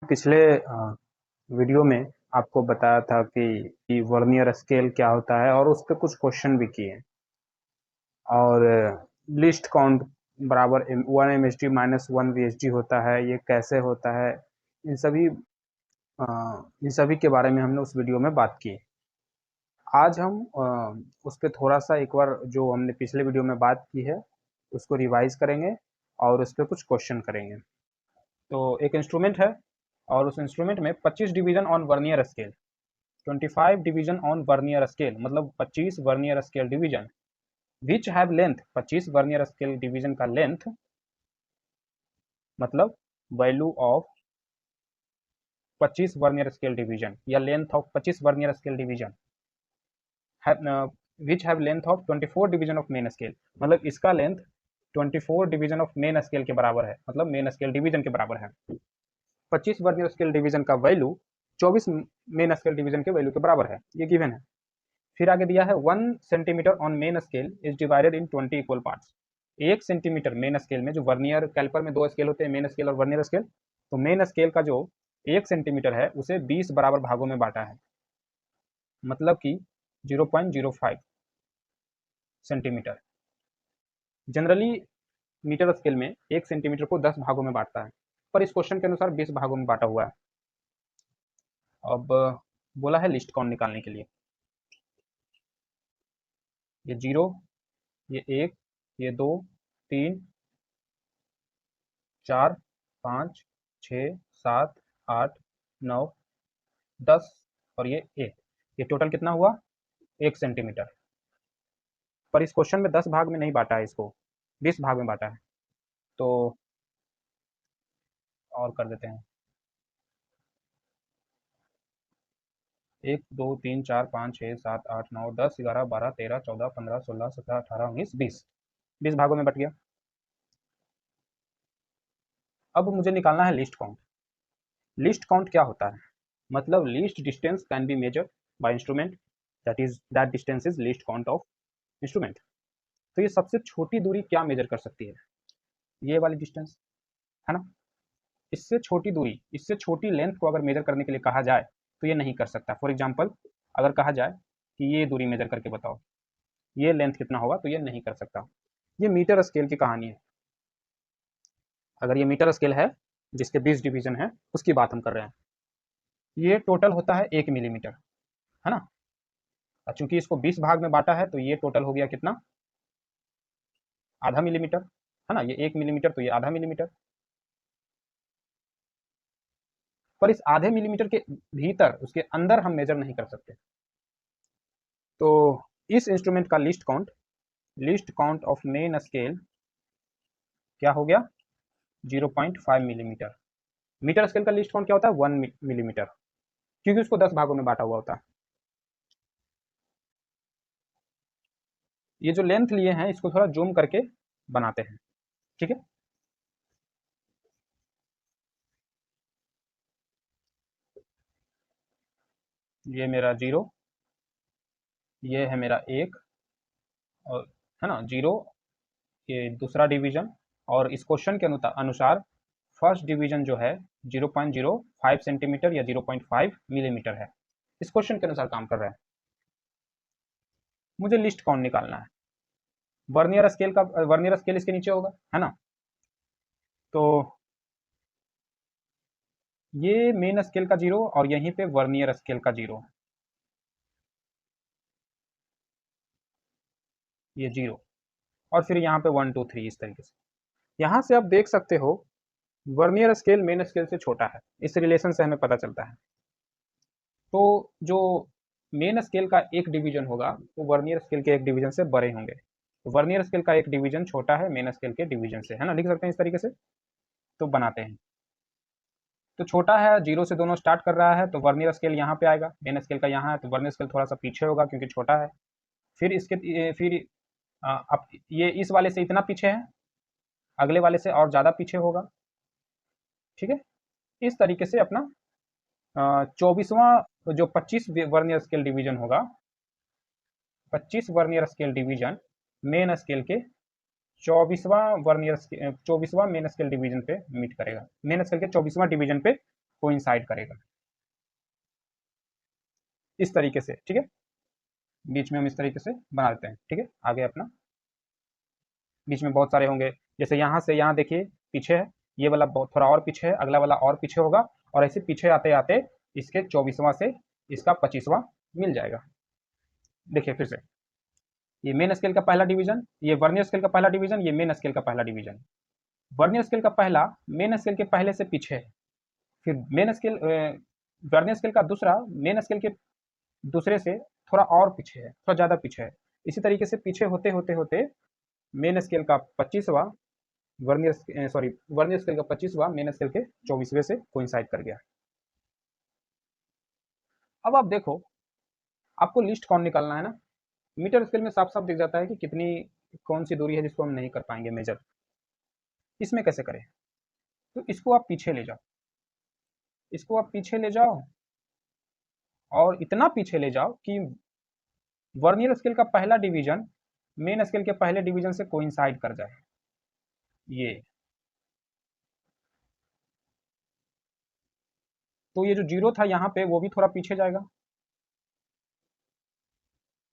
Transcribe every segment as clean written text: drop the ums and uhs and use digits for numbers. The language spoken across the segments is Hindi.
पिछले वीडियो में आपको बताया था कि वर्नियर स्केल क्या होता है और उस पर कुछ क्वेश्चन भी किए और लिस्ट काउंट बराबर 1 MHD - 1 VHD होता है, ये कैसे होता है, इन सभी इन सभी के बारे में हमने उस वीडियो में बात की। आज हम उस पर थोड़ा सा एक बार जो हमने पिछले वीडियो में बात की है उसको रिवाइज करेंगे और उस पर कुछ क्वेश्चन करेंगे। तो एक इंस्ट्रूमेंट है और उस इंस्ट्रूमेंट में 25 division on vernier scale, 25 division on vernier scale मतलब 25 vernier scale division which have length, 25 vernier scale division का लेंथ मतलब value of 25 vernier scale division या length of 25 vernier scale division which have length of 24 division of main scale, मतलब इसका length 24 division of main scale के बराबर है, मतलब मेन स्केल डिवीजन के बराबर है। 25 वर्नियर स्केल डिवीजन का वैल्यू 24 मेन स्केल डिवीजन के वैल्यू के बराबर है, ये गिवन है। फिर आगे दिया है 1 centimetre on main scale is divided in 20 equal parts. 1 centimetre main scale में, जो वर्नियर कैलिपर में 2 स्केल होते हैं, मेन स्केल और वर्नियर स्केल, तो मेन स्केल का जो 1 सेंटीमीटर है उसे 20 बराबर भागों में बांटा है, मतलब कि 0.05 सेंटीमीटर। जनरली मीटर स्केल में 1 सेंटीमीटर को 10 भागों में बांटता है, पर इस क्वेश्चन के अनुसार 20 भागों में बांटा हुआ है। अब बोला है लिस्ट काउंट निकालने के लिए, ये 0, ये 1, ये 2, 3, 4, 5, 6, 7, 8, 9, 10 और ये 1, ये टोटल कितना हुआ 1 सेंटीमीटर। पर इस क्वेश्चन में 10 भाग में नहीं बांटा है, इसको 20 भाग में बांटा है। तो और कर देते हैं, 1 2 3 4 5 6 7 8 9 10 11 12 13 14 15 16 17 18 19 20, 20 भागों में बट गया। अब मुझे निकालना है लिस्ट काउंट। लिस्ट काउंट क्या होता है, मतलब least distance can be measure by instrument, that distance is least count of instrument. तो ये सबसे छोटी दूरी क्या मेजर कर सकती है, ये वाली डिस्टेंस है ना। इससे छोटी दूरी, इससे छोटी लेंथ को अगर मेजर करने के लिए कहा जाए तो ये नहीं कर सकता। फॉर एग्जांपल अगर कहा जाए कि ये दूरी मेजर करके बताओ, ये लेंथ कितना होगा, तो ये नहीं कर सकता। ये मीटर स्केल की कहानी है। अगर ये मीटर स्केल है जिसके 20 डिवीजन है, उसकी बात हम कर रहे हैं। ये टोटल होता है 1 मिलीमीटर, है ना। चूंकि इसको 20 भाग में बांटा है तो ये टोटल हो गया कितना, आधा मिलीमीटर, है ना। ये 1 मिलीमीटर तो ये आधा मिलीमीटर। पर इस आधे मिलीमीटर के भीतर, उसके अंदर हम मेजर नहीं कर सकते। तो इस इंस्ट्रूमेंट का list count of main scale क्या हो गया 0.5 मिलीमीटर। मीटर स्केल का लिस्ट काउंट क्या होता है 1 मिलीमीटर, क्योंकि उसको 10 भागों में बांटा हुआ होता है। ये जो लेंथ लिए हैं इसको थोड़ा जूम करके बनाते हैं, ठीक है। ये मेरा 0, ये है मेरा 1, और है ना 0, ये दूसरा डिवीजन। और इस क्वेश्चन के अनुसार फर्स्ट डिवीजन जो है 0.05 सेंटीमीटर या 0.5 मिलीमीटर है, इस क्वेश्चन के अनुसार काम कर रहा है। मुझे लिस्ट काउंट निकालना है। वर्नियर स्केल इसके नीचे होगा, है ना। तो ये मेन स्केल का 0 और यहीं पे वर्नियर स्केल का 0, ये 0, और फिर यहाँ पे 1 2 3 इस तरीके से। यहाँ से आप देख सकते हो वर्नियर स्केल मेन स्केल से छोटा है, इस रिलेशन से हमें पता चलता है। तो जो मेन स्केल का एक डिवीजन होगा वो वर्नियर स्केल के एक डिवीजन से बड़े होंगे। वर्नियर स्केल का एक डिवीजन छोटा है मेन स्केल के डिवीजन से, है ना, लिख सकते हैं इस तरीके से। तो बनाते हैं, तो छोटा है 0 से दोनों स्टार्ट कर रहा है, तो वर्नियर स्केल यहाँ पे आएगा, मेन स्केल का यहाँ है, तो वर्नियर स्केल थोड़ा सा पीछे होगा क्योंकि छोटा है। फिर फिर अब ये इस वाले से इतना पीछे है, अगले वाले से और ज़्यादा पीछे होगा, ठीक है। इस तरीके से अपना 24वां जो 25 वर्नियर स्केल डिवीजन होगा, 25 vernier scale division main scale के 24वां मेन स्केल डिवीजन पे मीट करेगा, मेन स्केल के 24वां डिवीजन पे कोइंसाइड करेगा इस तरीके से, ठीक है। बीच में हम इस तरीके से बना देते हैं, ठीक है। आगे अपना बीच में बहुत सारे होंगे, जैसे यहाँ से यहाँ देखिए पीछे है, ये वाला बहुत थोड़ा और पीछे है, अगला वाला और पीछे होगा, और ऐसे पीछे आते आते इसके 24वां से इसका 25वां मिल जाएगा। देखिए फिर से, ये मेन स्केल का पहला डिवीजन, ये वर्नियर स्केल का पहला डिवीजन, ये मेन स्केल का पहला डिवीजन। वर्नियर स्केल का पहला मेन स्केल के पहले से पीछे है, फिर मेन स्केल वर्नियर स्केल का दूसरा मेन स्केल के दूसरे से थोड़ा और पीछे है, थोड़ा ज़्यादा पीछे है। इसी तरीके से पीछे होते होते होते मेन स्केल का 25वां वर्नियर स्केल का 25वां मेन स्केल के 24वें से कोइंसाइड कर गया। अब आप देखो, आपको लिस्ट काउंट निकालना है ना। मीटर स्केल में साफ साफ दिख जाता है कि कितनी कौन सी दूरी है जिसको हम नहीं कर पाएंगे मेजर। इसमें कैसे करें? तो इसको आप पीछे ले जाओ, इसको आप पीछे ले जाओ, और इतना पीछे ले जाओ कि वर्नियर स्केल का पहला डिवीजन मेन स्केल के पहले डिवीजन से कोइंसाइड कर जाए। ये तो ये जो जीरो था यहाँ पे वो भी थोड़ा पीछे जाएगा,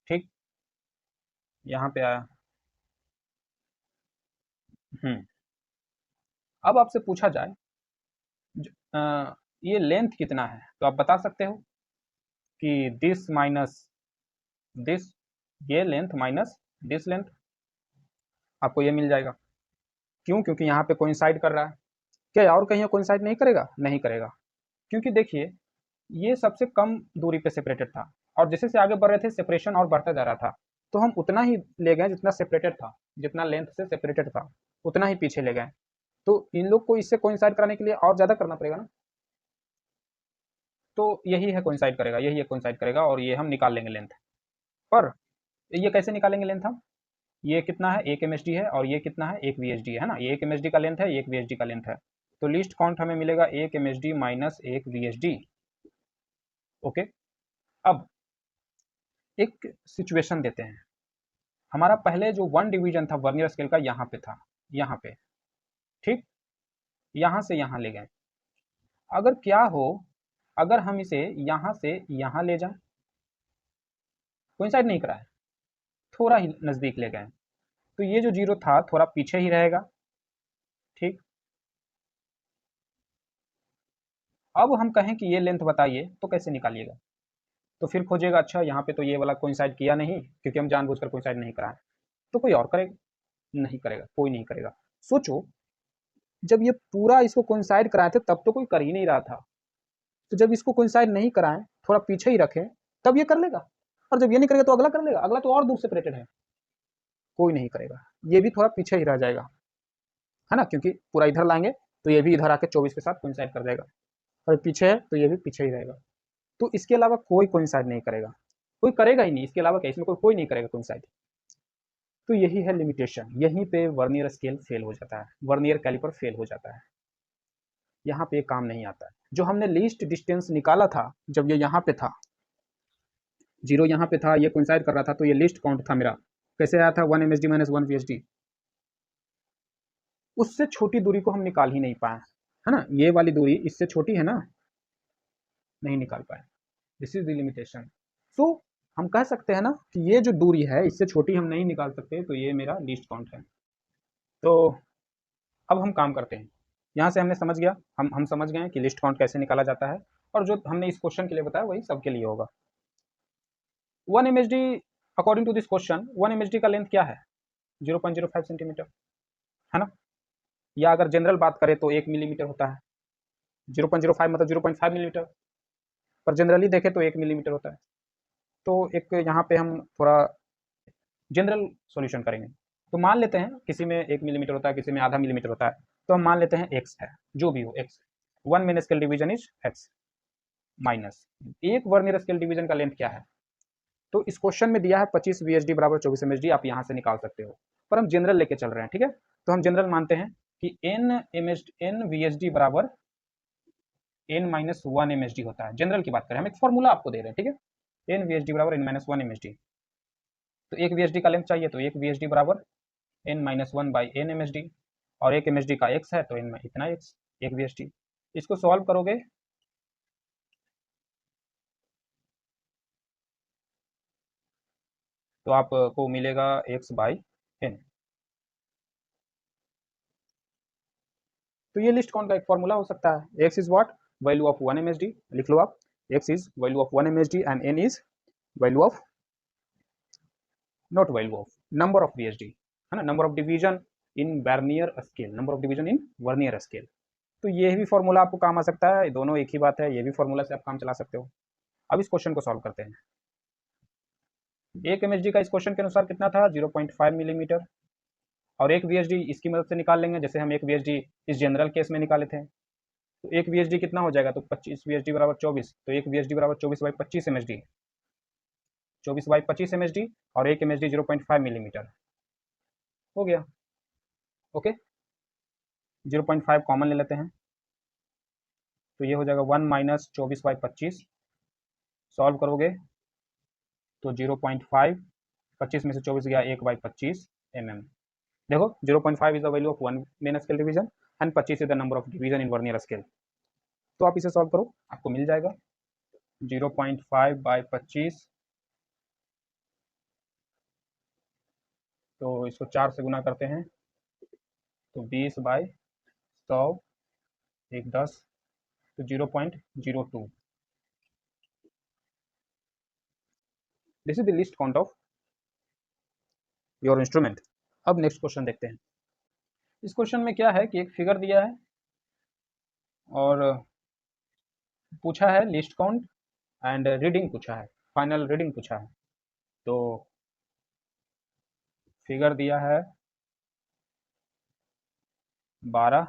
ठीक, यहाँ पे आया। अब आपसे पूछा जाए ये लेंथ कितना है, तो आप बता सकते हो कि दिस माइनस दिस, ये लेंथ माइनस दिस लेंथ, आपको ये मिल जाएगा। क्यों? क्योंकि यहाँ पे कोइंसाइड कर रहा है। क्या और कहीं कोइंसाइड नहीं करेगा? नहीं करेगा, क्योंकि देखिए ये सबसे कम दूरी पे सेपरेटेड था, और जैसे से आगे बढ़ रहे थे सेपरेशन और बढ़ता जा रहा था, तो हम उतना ही ले गए जितना सेपरेटेड था, जितना लेंथ से सेपरेटेड था उतना ही पीछे ले गए। तो इन लोग को इससे कोइंसाइड कराने के लिए और ज़्यादा करना पड़ेगा ना, तो यही है कोइंसाइड करेगा, यही है कोइंसाइड करेगा, और ये हम निकाल लेंगे लेंथ। पर ये कैसे निकालेंगे लेंथ हम? ये कितना है? 1 MSD है, और ये कितना है? 1 VSD है ना। ये 1 MSD का लेंथ है, ये 1 VSD का लेंथ है, तो लीस्ट काउंट हमें मिलेगा 1 MSD माइनस 1 VSD। ओके, अब एक सिचुएशन देते हैं। हमारा पहले जो 1 डिवीजन था वर्नियर स्केल का यहाँ पे था, यहाँ पे, ठीक, यहाँ से यहाँ ले गए। अगर क्या हो, अगर हम इसे यहाँ से यहाँ ले जाएं, कोइंसाइड नहीं करा है, थोड़ा ही नज़दीक ले गए, तो ये जो जीरो था थोड़ा पीछे ही रहेगा, ठीक। अब हम कहें कि ये लेंथ बताइए, तो कैसे निकालिएगा? तो फिर खोजिएगा, अच्छा यहाँ पे तो ये वाला कोइंसाइड किया नहीं, क्योंकि हम जानबूझकर कोइंसाइड नहीं कराएं, तो कोई और करेगा? नहीं करेगा, कोई नहीं करेगा। सोचो, जब ये पूरा इसको कोइंसाइड कराए थे तब तो कोई कर ही नहीं रहा था, तो जब इसको कोइंसाइड नहीं कराएं, थोड़ा पीछे ही रखें, तब ये कर लेगा, और जब ये नहीं करेगा तो अगला कर लेगा, अगला तो और दूर सेपरेटेड है, कोई नहीं करेगा, ये भी थोड़ा पीछे ही रह जाएगा, है ना, क्योंकि पूरा इधर लाएंगे तो ये भी इधर आके 24 के साथ कोइंसाइड कर जाएगा, और पीछे है तो ये भी पीछे ही रहेगा। तो इसके अलावा कोई कोइंसाइड नहीं करेगा, कोई करेगा ही नहीं, इसके अलावा क्या, इसमें कोई नहीं करेगा कोइंसाइड। तो यही है लिमिटेशन, यहीं पे वर्नियर स्केल फेल हो जाता है, वर्नियर कैलिपर फेल हो जाता है, यहाँ पे काम नहीं आता है। जो हमने लीस्ट डिस्टेंस निकाला था, जब ये यहाँ पे था, जीरो यहाँ पे था, ये कोइंसाइड कर रहा था, तो ये लिस्ट काउंट था मेरा, कैसे आया था? 1 MSD माइनस 1 VSD। उससे छोटी दूरी को हम निकाल ही नहीं पाए, है ना, ये वाली दूरी इससे छोटी है ना, नहीं निकाल पाए, दिस इज द लिमिटेशन। सो हम कह सकते हैं ना कि ये जो दूरी है इससे छोटी हम नहीं निकाल सकते, तो ये मेरा लिस्ट काउंट है। तो अब हम काम करते हैं, यहाँ से हमने समझ गया, हम समझ गए कि लिस्ट काउंट कैसे निकाला जाता है, और जो हमने इस क्वेश्चन के लिए बताया वही सबके लिए होगा। 1 MSD according to this question, 1 MSD का लेंथ क्या है? 0.05 सेंटीमीटर, है ना, या अगर जनरल बात करें तो 1 मिलीमीटर होता है, 0.05 मतलब 0.5 मिलीमीटर, पर जनरली देखें तो 1 मिलीमीटर होता है। तो एक यहाँ पे हम थोड़ा जनरल सॉल्यूशन करेंगे, तो मान लेते हैं किसी में 1 मिलीमीटर होता है, किसी में आधा मिलीमीटर होता है, तो हम मान लेते हैं x है, जो भी हो x, 1 main scale division is x minus एक वर्नियर स्केल डिवीजन का लेंथ क्या है? तो इस क्वेश्चन में दिया है 25 VSD बराबर 24 MSD, आप यहाँ से निकाल सकते हो, पर हम जनरल लेके चल रहे हैं, ठीक है। तो हम जनरल मानते हैं कि n VSD बराबर n माइनस 1 MSD होता है, जनरल की बात करें, हम एक फॉर्मूला आपको दे रहे हैं, ठीक है, n VSD बराबर n माइनस 1 MSD। तो 1 VSD का लेंथ चाहिए, तो 1 VSD बराबर n minus 1 by n MSD, और 1 MSD का x है तो n में इतना x, 1 VSD। इसको सॉल्व करोगे तो आपको मिलेगा x/n। तो ये लिस्ट काउंट का एक फॉर्मूला हो सकता है। x is what, value of 1 MSD, लिख लो आप, x is value of 1 MSD and n is value of, not value of, number of VSD, है ना, number of division in vernier scale, number of division in vernier scale. तो ये भी फॉर्मूला आपको काम आ सकता है, दोनों एक ही बात है, ये भी फॉर्मूला से आप काम चला सकते हो। अब इस क्वेश्चन को सॉल्व करते हैं। 1 MSD का इस क्वेश्चन के अनुसार कितना था, 0.5 मिलीमीटर, और एक VSD इसकी मदद से निकाल लेंगे, जैसे हम एक VSD इस जनरल केस में निकाले थे। तो एक VSD कितना हो जाएगा, तो 25 VSD बराबर 24, तो एक VSD बराबर 24/25 MSD, 24/25 MSD, और एक MSD 0.5 मिलीमीटर हो गया। ओके, 0.5 कॉमन ले लेते हैं, तो ये हो जाएगा 1 माइनस 24/25, सॉल्व करोगे तो 0.5, 25 में से 24 गया, 1/25 mm। देखो 0.5 is the value of 1 main scale division and 25 is the number of division in vernier scale. तो आप इसे सॉल्व करो, आपको मिल जाएगा 0.5/25, तो इसको 4 से गुना करते हैं, तो 20/100, एक 10, तो 0.02। This is the least count of your instrument. अब नेक्स्ट क्वेश्चन देखते हैं। इस क्वेश्चन में क्या है कि एक फिगर दिया है और पूछा है लिस्ट काउंट एंड रीडिंग पूछा है, फाइनल रीडिंग पूछा है। तो फिगर दिया है 12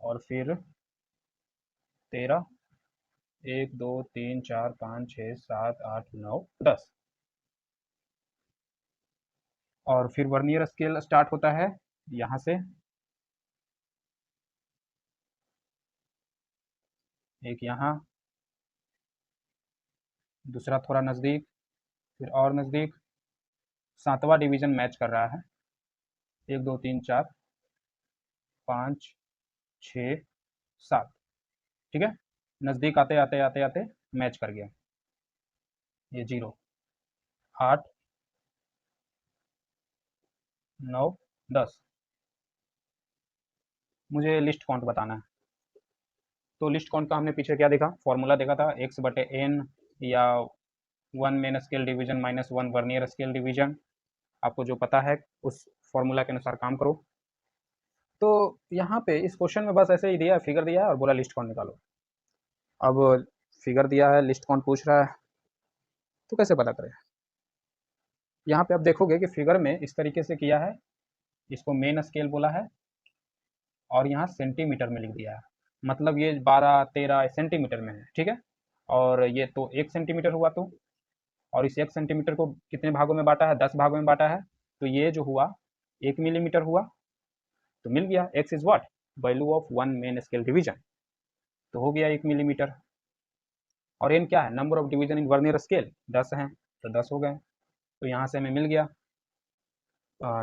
और फिर 13, 1 2 3 4 5 6 7 8 9 10, और फिर वर्नियर स्केल स्टार्ट होता है यहाँ से, एक यहाँ, दूसरा थोड़ा नज़दीक, फिर और नज़दीक, 7वां डिवीजन मैच कर रहा है, 1 2 3 4 5 6 7, ठीक है, नज़दीक आते आते आते आते मैच कर गया, ये 0 8 9 10। मुझे लिस्ट काउंट बताना है। तो लिस्ट काउंट का हमने पीछे क्या देखा, फॉर्मूला देखा था, x/n या 1 main scale division minus 1 vernier scale division. आपको जो पता है उस फॉर्मूला के अनुसार काम करो। तो यहाँ पे इस क्वेश्चन में बस ऐसे ही दिया है, फिगर दिया है और बोला लिस्ट काउंट निकालो। अब फिगर दिया है, लिस्ट काउंट पूछ रहा है, तो कैसे पता करें। यहाँ पे आप देखोगे कि फिगर में इस तरीके से किया है, इसको मेन स्केल बोला है और यहाँ सेंटीमीटर में लिख दिया है, मतलब ये 12-13 सेंटीमीटर में है, ठीक है। और ये तो 1 सेंटीमीटर हुआ, तो और इस 1 सेंटीमीटर को कितने भागों में बांटा है, 10 भागों में बांटा है, तो ये जो हुआ 1 मिलीमीटर हुआ, तो मिल गया। x is what, value of 1 main scale division, तो हो गया 1 मिलीमीटर। और n क्या है, number of division in vernier scale, 10 हैं, तो 10 हो गए, तो यहाँ से हमें मिल गया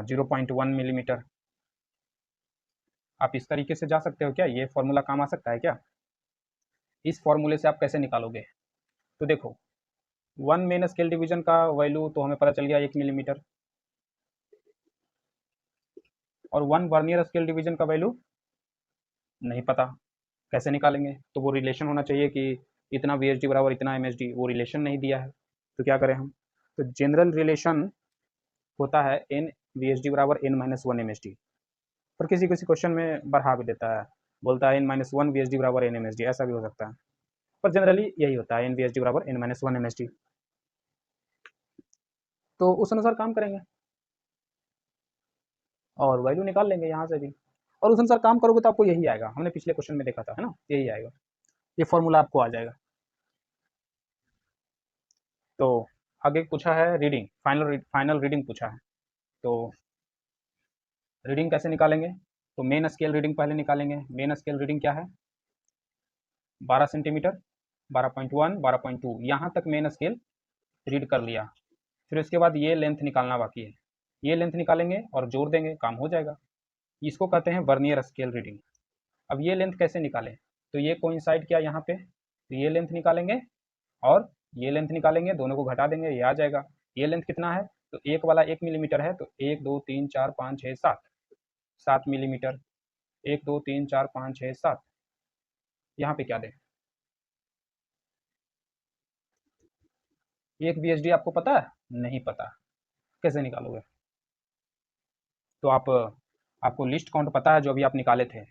0.1 मिलीमीटर। आप इस तरीके से जा सकते हो क्या, ये फॉर्मूला काम आ सकता है क्या। इस फॉर्मूले से आप कैसे निकालोगे, तो देखो 1 मेन स्केल डिवीजन का वैल्यू तो हमें पता चल गया 1 मिलीमीटर, और 1 वर्नियर स्केल डिवीजन का वैल्यू नहीं पता, कैसे निकालेंगे। तो वो रिलेशन होना चाहिए कि इतना VSD बराबर इतना MSD, वो रिलेशन नहीं दिया है, तो क्या करें हम। तो जनरल रिलेशन होता है n VSD बराबर n-1 MSD, पर किसी किसी क्वेश्चन में बढ़ा भी देता है, बोलता है n-1 VSD बराबर n MSD, ऐसा भी हो सकता है, पर जनरली यही होता है n VSD बराबर n-1 MSD। तो उस अनुसार काम करेंगे और वैल्यू निकाल लेंगे यहाँ से भी, और उस अनुसार काम करोगे तो आपको यही आएगा, हमने पिछले क्वेश्चन में देखा था, है ना, यही आएगा, ये फॉर्मूला आपको आ जाएगा। तो आगे पूछा है रीडिंग, फाइनल रीडिंग पूछा है, तो रीडिंग कैसे निकालेंगे, तो मेन स्केल रीडिंग पहले निकालेंगे। मेन स्केल रीडिंग क्या है, 12 सेंटीमीटर, 12.1, 12.2, यहाँ तक मेन स्केल रीड कर लिया। फिर उसके बाद ये लेंथ निकालना बाकी है, ये लेंथ निकालेंगे और जोड़ देंगे, काम हो जाएगा। इसको कहते हैं वर्नियर स्केल रीडिंग। अब ये लेंथ कैसे निकालें, तो ये कोइंसाइड किया यहाँ पे, तो ये लेंथ निकालेंगे और ये लेंथ निकालेंगे, दोनों को घटा देंगे, ये आ जाएगा। ये लेंथ कितना है, तो एक वाला 1 मिलीमीटर है, तो 1 2 3 4 5 6 7, 7 मिलीमीटर। 1 2 3 4 5 6 7। यहाँ पे क्या दें, एक VSD आपको पता है? नहीं पता, कैसे निकालोगे? तो आपको लिस्ट काउंट पता है जो अभी आप निकाले थे।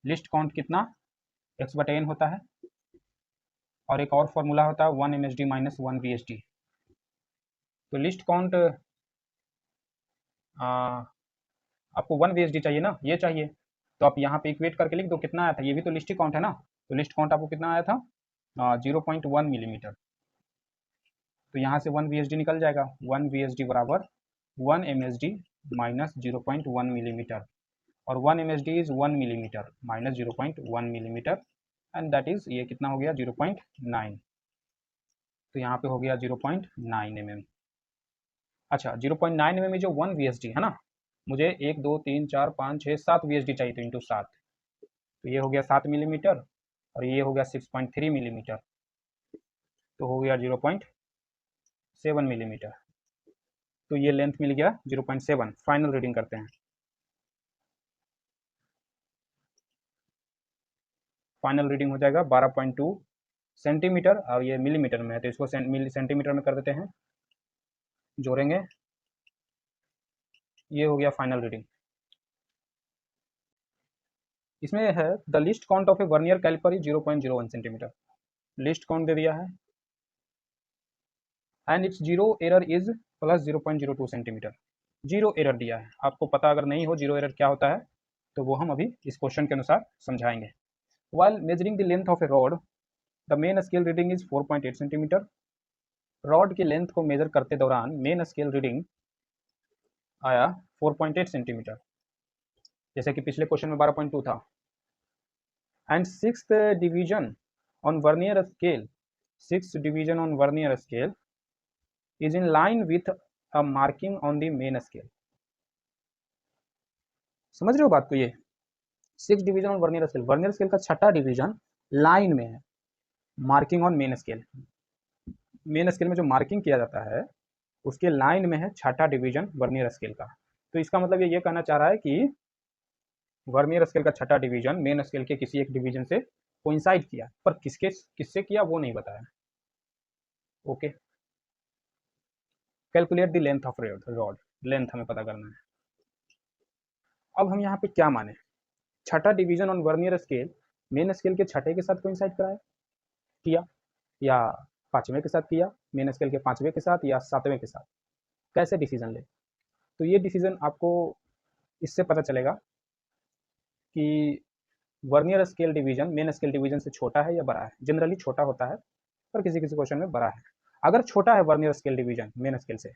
लिस्ट काउंट कितना, x/n होता है, और एक और फॉर्मूला होता है 1 MSD माइनस 1 VSD। तो लिस्ट काउंट आपको 1 VSD चाहिए ना, ये चाहिए, तो आप यहाँ पे इक्वेट करके लिख दो कितना आया था, ये भी तो लिस्ट काउंट है ना। तो लिस्ट काउंट आपको कितना आया था, 0.1 मिलीमीटर। तो यहाँ से 1 VSD निकल जाएगा, 1 VSD बराबर 1 MSD माइनस 0.1 मिलीमीटर, और 1 MSD is 1 millimetre minus 0.1 millimetre, and that is, ये कितना हो गया, 0.9। तो यहाँ पे हो गया 0.9 mm। अच्छा, 0.9 mm में जो 1 VSD है ना, मुझे 1 2 3 4 5 6 7 VSD चाहिए, तो इंटू 7, तो ये हो गया 7 मिलीमीटर, और ये हो गया 6.3 मिलीमीटर, तो हो गया 0.7 मिलीमीटर। तो ये लेंथ मिल गया 0.7। फाइनल रीडिंग करते हैं। फाइनल रीडिंग हो जाएगा 12.2 सेंटीमीटर, और ये मिलीमीटर में है तो इसको सेंटीमीटर में कर देते हैं, जोड़ेंगे, ये हो गया फाइनल रीडिंग। इसमें है the least count of a vernier caliper is 0.01 centimetre. Least count दे दिया है, and it's zero error is plus 0.02 centimetre. Zero error दिया है, आपको पता अगर नहीं हो जीरो एरर क्या होता है तो वो हम अभी इस क्वेश्चन के अनुसार समझाएंगे। While measuring the length of A rod, the main scale reading is 4.8 centimetre. Rod की लेंथ को मेजर करते दौरान मेन स्केल रीडिंग आया 4.8 सेंटीमीटर, जैसे कि पिछले क्वेश्चन में 12.2 था। And sixth division on vernier scale, sixth division on vernier scale is in line with a marking on the main scale। समझ रहे हो बात को? ये 6 डिवीजन ऑन वर्नियर स्केल का छठा डिवीजन लाइन में है, marking on main scale. Main scale में जो मार्किंग किया जाता है उसके लाइन में है छठा डिवीजन वर्नियर स्केल का। तो इसका मतलब ये कहना चाह रहा है कि वर्नियर स्केल का छठा डिवीजन मेन स्केल के किसी एक डिवीजन से कोइंसाइड किया, पर किससे किया वो नहीं बताया। Okay, calculate the length of rod, length हमें पता करना है। अब हम यहाँ पे क्या माने, छठा division on vernier scale main scale के छठे के साथ कोइंसाइड कराया, किया, या पांचवें के साथ किया, मेन स्केल के पांचवें के साथ या सातवें के साथ, कैसे डिसीजन ले। तो ये डिसीजन आपको इससे पता चलेगा कि vernier scale division main scale division से छोटा है या बड़ा है। जनरली छोटा होता है, पर किसी किसी क्वेश्चन में बड़ा है। अगर छोटा है vernier scale division main scale से,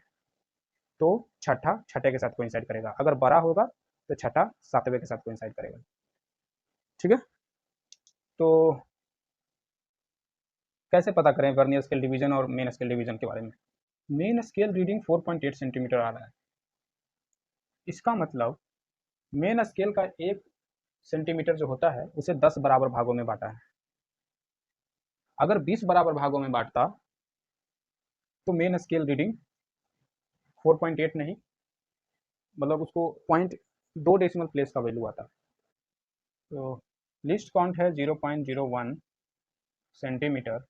तो छठा छठे के साथ कोइंसाइड करेगा, अगर बड़ा होगा तो छठा सातवें के साथ कोइंसाइड करेगा। ठीक है, तो कैसे पता करें वर्नियर स्केल डिवीजन और मेन स्केल डिवीजन के बारे में। मेन स्केल रीडिंग 4.8 सेंटीमीटर आ रहा है, इसका मतलब मेन स्केल का 1 सेंटीमीटर जो होता है उसे 10 बराबर भागों में बांटा है। अगर 20 बराबर भागों में बांटता तो मेन स्केल रीडिंग 4.8 नहीं, मतलब उसको 0.2 डेसिमल प्लेस का वैल्यू आता। तो लिस्ट काउंट है 0.01 सेंटीमीटर,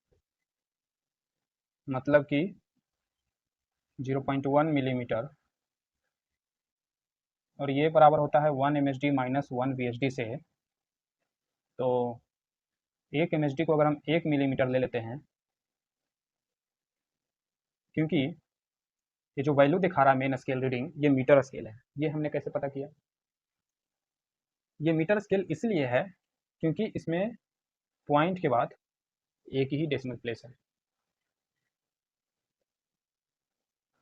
मतलब कि 0.1 मिलीमीटर, और ये बराबर होता है 1 MSD माइनस 1 VSD से। तो 1 MSD को अगर हम 1 मिलीमीटर ले लेते हैं, क्योंकि ये जो वैल्यू दिखा रहा है मेन स्केल रीडिंग ये मीटर स्केल है। ये हमने कैसे पता किया, ये मीटर स्केल इसलिए है क्योंकि इसमें पॉइंट के बाद एक ही डेसिमल प्लेस है।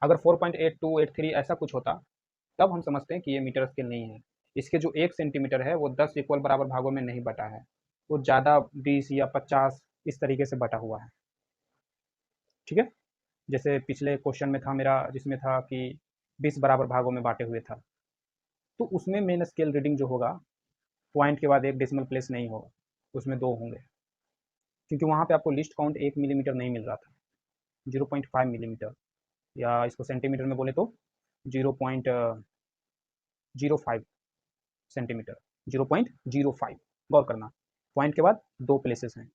अगर 4.82 83 ऐसा कुछ होता तब हम समझते हैं कि ये मीटर स्केल नहीं है। इसके जो 1 सेंटीमीटर है वो 10 इक्वल बराबर भागों में नहीं बटा है, वो ज़्यादा 20 या 50 इस तरीके से बटा हुआ है। ठीक है, जैसे पिछले क्वेश्चन में था मेरा, जिसमें था कि 20 बराबर भागों में बांटे हुए था, तो उसमें मेन स्केल रीडिंग जो होगा पॉइंट के बाद एक डेसिमल प्लेस नहीं होगा, उसमें 2 होंगे, क्योंकि वहाँ पे आपको लिस्ट काउंट 1 मिलीमीटर नहीं मिल रहा था। 0.5 मिलीमीटर, या इसको सेंटीमीटर में बोले तो 0.05 सेंटीमीटर, 0.05। गौर करना, पॉइंट के बाद 2 प्लेसेस हैं।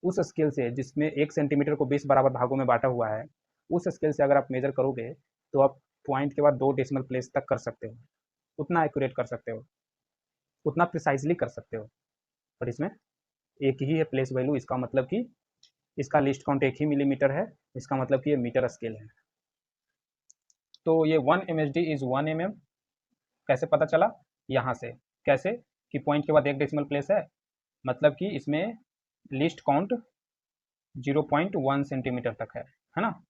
उस स्केल से जिसमें 1 सेंटीमीटर को 20 बराबर भागों में बांटा हुआ है, उस स्केल से अगर आप मेजर करोगे तो आप पॉइंट के बाद 2 डेसिमल प्लेस तक कर सकते हो, उतना एक्यूरेट कर सकते हो, उतना प्रिसाइजली कर सकते हो। पर इसमें एक ही है प्लेस वैल्यू, इसका मतलब कि इसका लिस्ट काउंट 1 ही मिलीमीटर है, इसका मतलब कि ये मीटर स्केल है। तो ये 1 MSD इज 1 mm कैसे पता चला? यहाँ से। कैसे? कि पॉइंट के बाद 1 डेसिमल प्लेस है, मतलब कि इसमें लिस्ट काउंट 0.1 सेंटीमीटर तक है ना,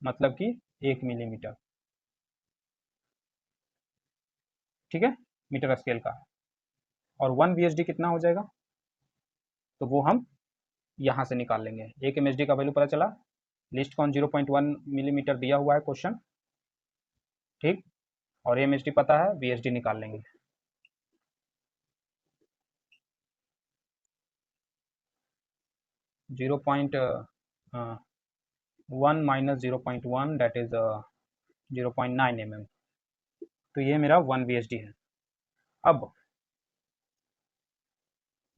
मतलब कि 1 मिलीमीटर। ठीक है, मीटर स्केल का। और 1 VSD कितना हो जाएगा, तो वो हम यहाँ से निकाल लेंगे। 1 MSD का वैल्यू पता चला, लिस्ट काउंट 0.1 मिलीमीटर दिया हुआ है क्वेश्चन, ठीक, और MSD पता है, VSD निकाल लेंगे। Zero point 1 minus 0.1 that is 0.9 mm। तो ये मेरा 1 VSD है। अब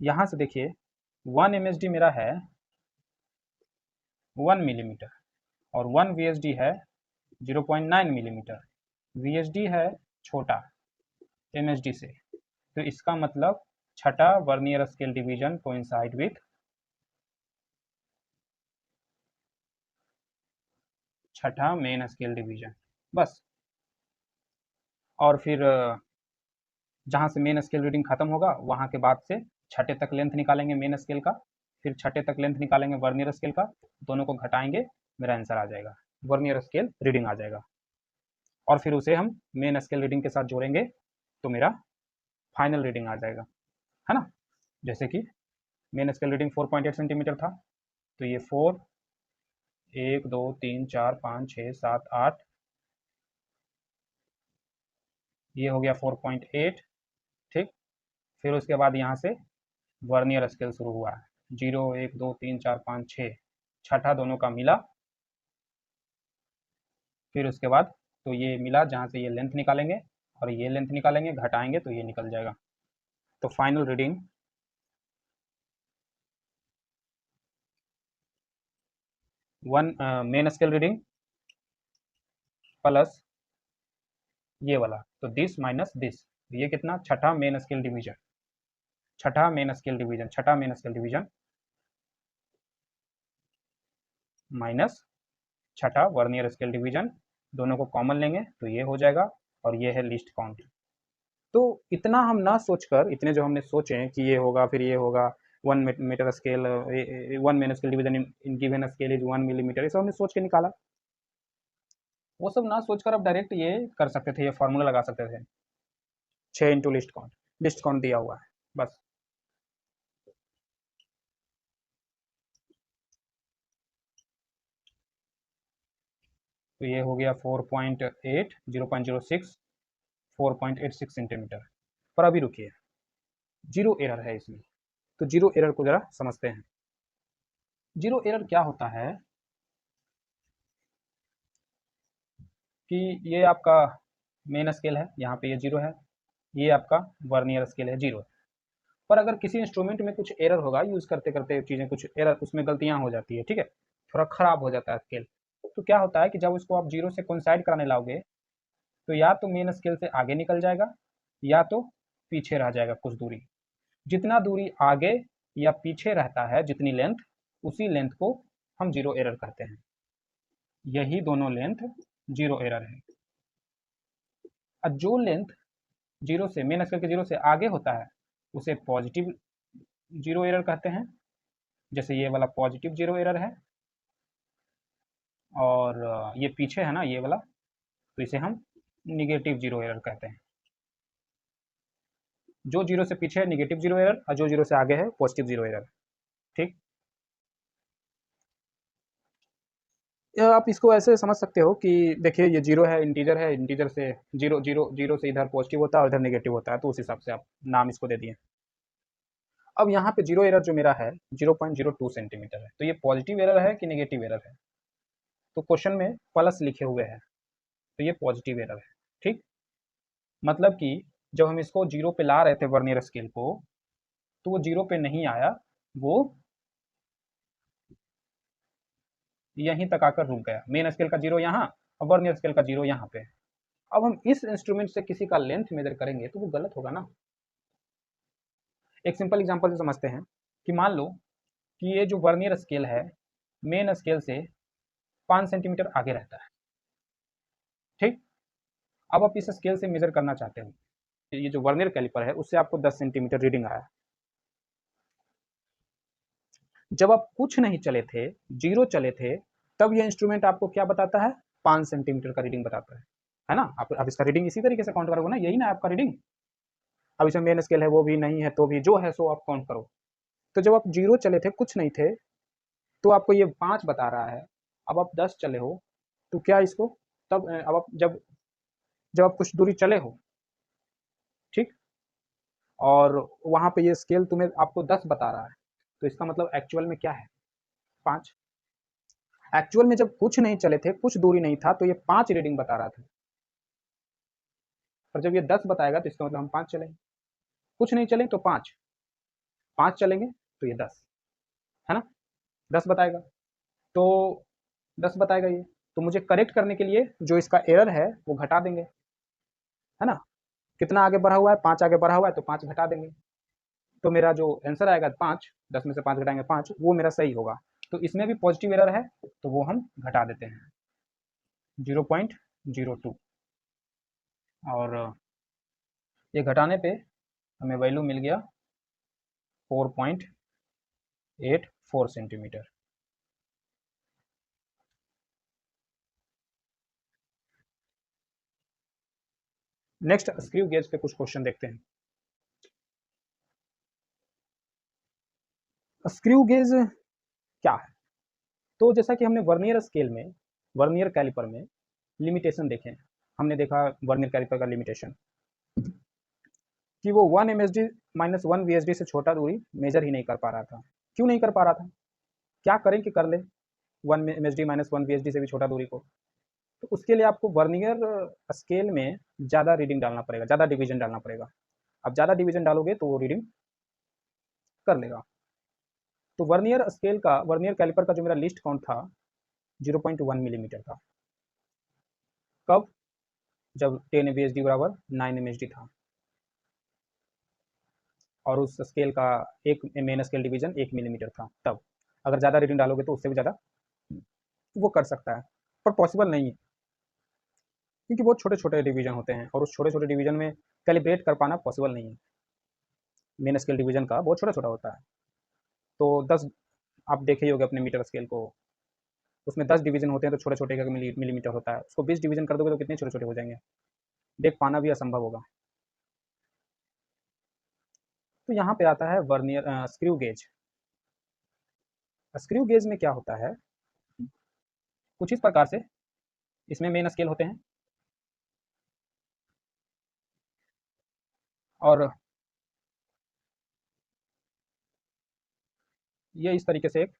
यहाँ से देखिए 1 MSD मेरा है 1 मिलीमीटर और 1 VSD है 0.9 मिलीमीटर। VSD है छोटा MSD से, तो इसका मतलब छठा vernier scale division coincide with छठा मेन स्केल डिवीजन, बस। और फिर जहाँ से मेन स्केल रीडिंग खत्म होगा वहाँ के बाद से छठे तक लेंथ निकालेंगे मेन स्केल का, फिर छठे तक लेंथ निकालेंगे वर्नियर स्केल का, दोनों को घटाएंगे, मेरा आंसर आ जाएगा, वर्नियर स्केल रीडिंग आ जाएगा। और फिर उसे हम मेन स्केल रीडिंग के साथ जोड़ेंगे तो मेरा फाइनल रीडिंग आ जाएगा, है ना। जैसे कि मेन स्केल रीडिंग 4.8 सेंटीमीटर था, तो ये 4, 1 2 3 4 5 6 7 8, ये हो गया 4.8, ठीक। फिर उसके बाद यहाँ से वर्नियर स्केल शुरू हुआ है, 0 1 2 3 4 5 6, छठा दोनों का मिला। फिर उसके बाद तो ये मिला, जहाँ से ये लेंथ निकालेंगे और ये लेंथ निकालेंगे, घटाएंगे तो ये निकल जाएगा। तो final reading one main scale reading plus ये वाला, तो दिस माइनस दिस, ये कितना, छठा मेन स्केल डिवीजन, छठा मेन स्केल डिवीजन, छठा मेन स्केल डिवीजन माइनस छठा वर्नियर स्केल डिवीजन, दोनों को कॉमन लेंगे तो ये हो जाएगा, और ये है लिस्ट काउंट। तो इतना हम ना सोचकर, इतने जो हमने सोचे कि ये होगा फिर ये होगा, 1 metre scale, 1 main scale division in given scale is 1 millimetre, ये सब हमने सोच के निकाला। वो सब ना सोचकर अब डायरेक्ट ये कर सकते थे, ये फार्मूला लगा सकते थे, 6 इंटू लिस्ट काउंट दिया हुआ है, बस। तो ये हो गया 4.8, 0.06, 4.86 सेंटीमीटर। पर अभी रुकिए, जीरो एरर है इसमें, तो जीरो एरर को जरा समझते हैं। जीरो एरर क्या होता है कि ये आपका मेन स्केल है, यहाँ पे ये जीरो है, ये आपका वर्नियर स्केल है, जीरो। पर अगर किसी इंस्ट्रूमेंट में कुछ एरर होगा, यूज़ करते करते चीज़ें कुछ एरर, उसमें गलतियाँ हो जाती है, ठीक है, थोड़ा ख़राब हो जाता है स्केल। तो क्या होता है कि जब उसको आप जीरो से कोइंसाइड कराने लाओगे, तो या तो मेन स्केल से आगे निकल जाएगा या तो पीछे रह जाएगा कुछ दूरी। जितना दूरी आगे या पीछे रहता है, जितनी लेंथ, उसी लेंथ को हम जीरो एरर कहते हैं। यही दोनों लेंथ जीरो एरर है। और जो लेंथ जीरो से, मेन स्केल के जीरो से आगे होता है, उसे पॉजिटिव जीरो एरर कहते हैं। जैसे ये वाला पॉजिटिव जीरो एरर है, और ये पीछे है ना ये वाला, तो इसे हम निगेटिव जीरो एरर कहते हैं। जो जीरो से पीछे है निगेटिव जीरो एरर, और जो जीरो से आगे है पॉजिटिव जीरो एरर, ठीक। आप इसको ऐसे समझ सकते हो कि देखिए ये जीरो है, इंटीजर से जीरो जीरो जीरो से इधर पॉजिटिव होता है और इधर नेगेटिव होता है, तो उस हिसाब से आप नाम इसको दे दिए। अब यहाँ पे जीरो एरर जो मेरा है 0.02 सेंटीमीटर है, तो ये पॉजिटिव एरर है कि नेगेटिव एरर है? तो क्वेश्चन में प्लस लिखे हुए हैं, तो ये पॉजिटिव एरर है। ठीक, मतलब कि जब हम इसको जीरो पे ला रहे थे वर्नियर स्केल को, तो वो जीरो पे नहीं आया, वो यहीं तक आकर रुक गया। मेन स्केल का जीरो यहाँ और वर्नियर स्केल का जीरो यहाँ पे। अब हम इस इंस्ट्रूमेंट से किसी का लेंथ मेजर करेंगे तो वो गलत होगा ना। एक सिंपल एग्जांपल से समझते हैं कि मान लो कि ये जो वर्नियर स्केल है मेन स्केल से 5 सेंटीमीटर आगे रहता है। ठीक, अब आप इस स्केल से मेजर करना चाहते हो, ये जो वर्नियर कैलिपर है उससे आपको 10 सेंटीमीटर रीडिंग आया। जब आप कुछ नहीं चले थे, जीरो चले थे, तब ये इंस्ट्रूमेंट आपको क्या बताता है? 5 सेंटीमीटर का रीडिंग बताता है ना। आप इसका रीडिंग इसी तरीके से काउंट करोगे ना, यही ना आपका रीडिंग। अब इसमें मेन स्केल है वो भी नहीं है तो भी जो है सो आप काउंट करो। तो जब आप जीरो चले थे, कुछ नहीं थे, तो आपको ये 5 बता रहा है। अब आप 10 चले हो तो क्या इसको तब अब आप जब जब आप कुछ दूरी चले हो, ठीक, और वहां पे ये स्केल तुम्हें आपको 10 बता रहा है, तो इसका मतलब एक्चुअल में क्या है? 5। एक्चुअल में जब कुछ नहीं चले थे, कुछ दूरी नहीं था, तो ये 5 रीडिंग बता रहा था, और जब ये 10 बताएगा तो इसका मतलब हम 5 चलेंगे। कुछ नहीं चले तो 5, 5 चलेंगे तो ये 10 है ना, 10 बताएगा। तो 10 बताएगा ये, तो मुझे करेक्ट करने के लिए जो इसका एरर है वो घटा देंगे, है ना। कितना आगे बढ़ा हुआ है? 5 आगे बढ़ा हुआ है, तो 5 घटा देंगे, तो मेरा जो आंसर आएगा 5, 10 में से 5 घटाएंगे 5, वो मेरा सही होगा। तो इसमें भी पॉजिटिव एरर है, तो वो हम घटा देते हैं 0.02, और ये घटाने पे हमें वैल्यू मिल गया 4.84 सेंटीमीटर। नेक्स्ट स्क्रू गेज पे कुछ क्वेश्चन देखते हैं। स्क्रू गेज क्या है? तो जैसा कि हमने वर्नियर स्केल में, वर्नियर कैलिपर में लिमिटेशन देखे हैं, हमने देखा वर्नियर कैलिपर का लिमिटेशन कि वो 1 MSD माइनस 1 VSD से छोटा दूरी मेजर ही नहीं कर पा रहा था। क्यों नहीं कर पा रहा था? क्या करें कि कर ले 1 MSD माइनस 1 VSD से भी छोटा दूरी को? तो उसके लिए आपको वर्नियर स्केल में ज़्यादा रीडिंग डालना पड़ेगा, ज़्यादा डिवीजन डालना पड़ेगा। अब ज़्यादा डिवीजन डालोगे तो वो रीडिंग कर लेगा। तो वर्नियर स्केल का, वर्नियर कैलिपर का जो मेरा लिस्ट काउंट था 0.1 मिलीमीटर था। कब? जब 10 VSD बराबर 9 MSD था, और उस स्केल का एक मेन स्केल डिवीजन 1 मिलीमीटर था। तब अगर ज़्यादा रीडिंग डालोगे तो उससे भी ज़्यादा वो कर सकता है, पर पॉसिबल नहीं है, क्योंकि बहुत छोटे छोटे डिवीजन होते हैं और उस छोटे छोटे डिवीजन में कैलिब्रेट कर पाना पॉसिबल नहीं है। मेन स्केल डिवीजन का बहुत छोटा छोटा होता है। तो 10, आप देखे ही होगे अपने मीटर स्केल को, उसमें 10 डिवीजन होते हैं तो छोटे छोटे का मिलीमीटर होता है, उसको 20 डिवीजन कर दोगे तो कितने छोटे छोटे हो जाएंगे, देख पाना भी असंभव होगा। तो यहाँ पे आता है vernier screw gauge. Screw gauge में क्या होता है, कुछ इस प्रकार से इसमें मेन स्केल होते हैं, और ये इस तरीके से एक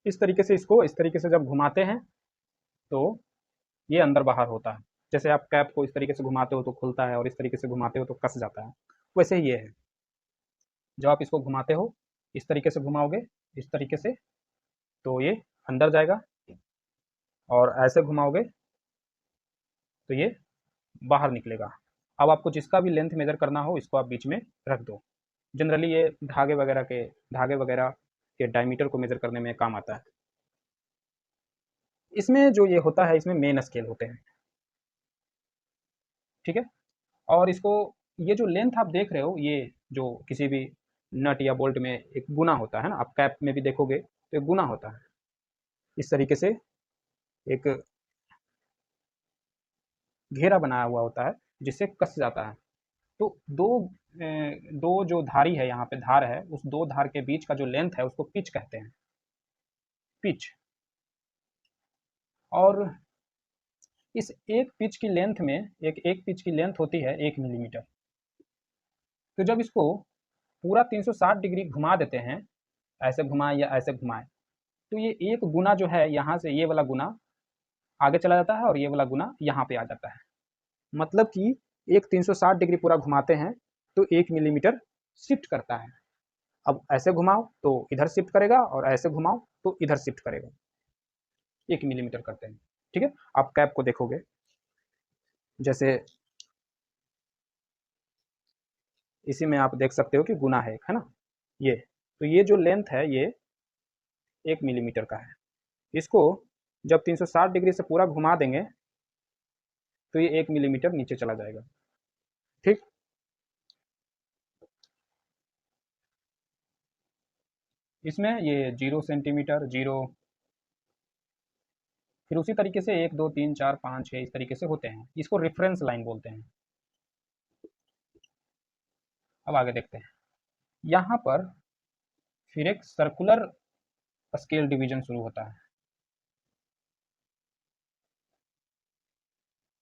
इस तरीके से, इसको इस तरीके से जब घुमाते हैं तो ये अंदर बाहर होता है। जैसे आप कैप को इस तरीके से घुमाते हो तो खुलता है, और इस तरीके से घुमाते हो तो कस जाता है, वैसे ही ये है। जब आप इसको घुमाते हो, इस तरीके से घुमाओगे, इस तरीके से, तो ये अंदर जाएगा, और ऐसे घुमाओगे तो ये बाहर निकलेगा। अब आपको जिसका भी लेंथ मेजर करना हो, इसको आप बीच में रख दो। जनरली ये धागे वगैरह के डायमीटर को मेजर करने में काम आता है। इसमें जो ये होता है, इसमें मेन स्केल होते हैं, ठीक है। और इसको, ये जो लेंथ आप देख रहे हो, ये जो किसी भी नट या बोल्ट में एक गुना होता है ना, आप कैप में भी देखोगे तो एक गुना होता है। इस तरीके से एक घेरा बनाया हुआ होता है जिससे कस जाता है। तो दो जो धारी है, यहाँ पे धार है, उस दो धार के बीच का जो लेंथ है उसको पिच कहते हैं, पिच। और इस एक पिच की लेंथ में एक पिच की लेंथ होती है 1 मिलीमीटर। तो जब इसको पूरा 360 डिग्री घुमा देते हैं, ऐसे घुमाएं या ऐसे घुमाएं, तो ये एक गुना जो है यहाँ से ये वाला गुना आगे चला जाता है और ये वाला गुना यहाँ पे आ जाता है। मतलब कि एक 360 डिग्री पूरा घुमाते हैं तो 1 मिलीमीटर शिफ्ट करता है। अब ऐसे घुमाओ तो इधर शिफ्ट करेगा और ऐसे घुमाओ तो इधर शिफ्ट करेगा, 1 मिलीमीटर करते हैं। ठीक है, आप कैप को देखोगे, जैसे इसी में आप देख सकते हो कि गुना है एक, है ना, ये। तो ये जो लेंथ है ये 1 मिलीमीटर का है। इसको जब 360 डिग्री से पूरा घुमा देंगे तो ये 1 मिलीमीटर नीचे चला जाएगा। ठीक, इसमें ये 0 सेंटीमीटर, 0, फिर उसी तरीके से 1 2 3 4 5 6 इस तरीके से होते हैं। इसको रेफरेंस लाइन बोलते हैं। अब आगे देखते हैं, यहाँ पर फिर एक सर्कुलर स्केल डिवीजन शुरू होता है।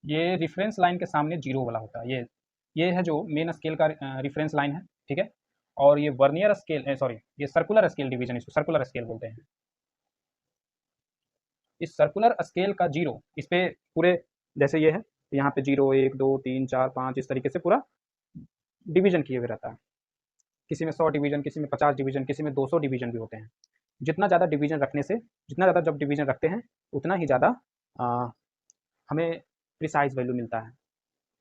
ये रेफरेंस लाइन के सामने जीरो वाला होता है। ये है जो मेन स्केल का रेफरेंस लाइन है। ठीक है, और ये वर्नियर स्केल, सॉरी, ये सर्कुलर स्केल डिवीजन, इसको सर्कुलर स्केल बोलते हैं। इस सर्कुलर स्केल का जीरो इस पे पूरे, जैसे ये है, यहाँ पे 0 1 2 3 4 5 इस तरीके से पूरा डिवीजन किए हुए रहता है। किसी में 100 डिवीजन, किसी में 50 डिवीजन, किसी में 200 डिवीजन भी होते हैं। जितना ज़्यादा डिवीजन रखने से, जितना ज़्यादा जब डिवीजन रखते हैं उतना ही ज़्यादा हमें प्रिसाइज वैल्यू मिलता है।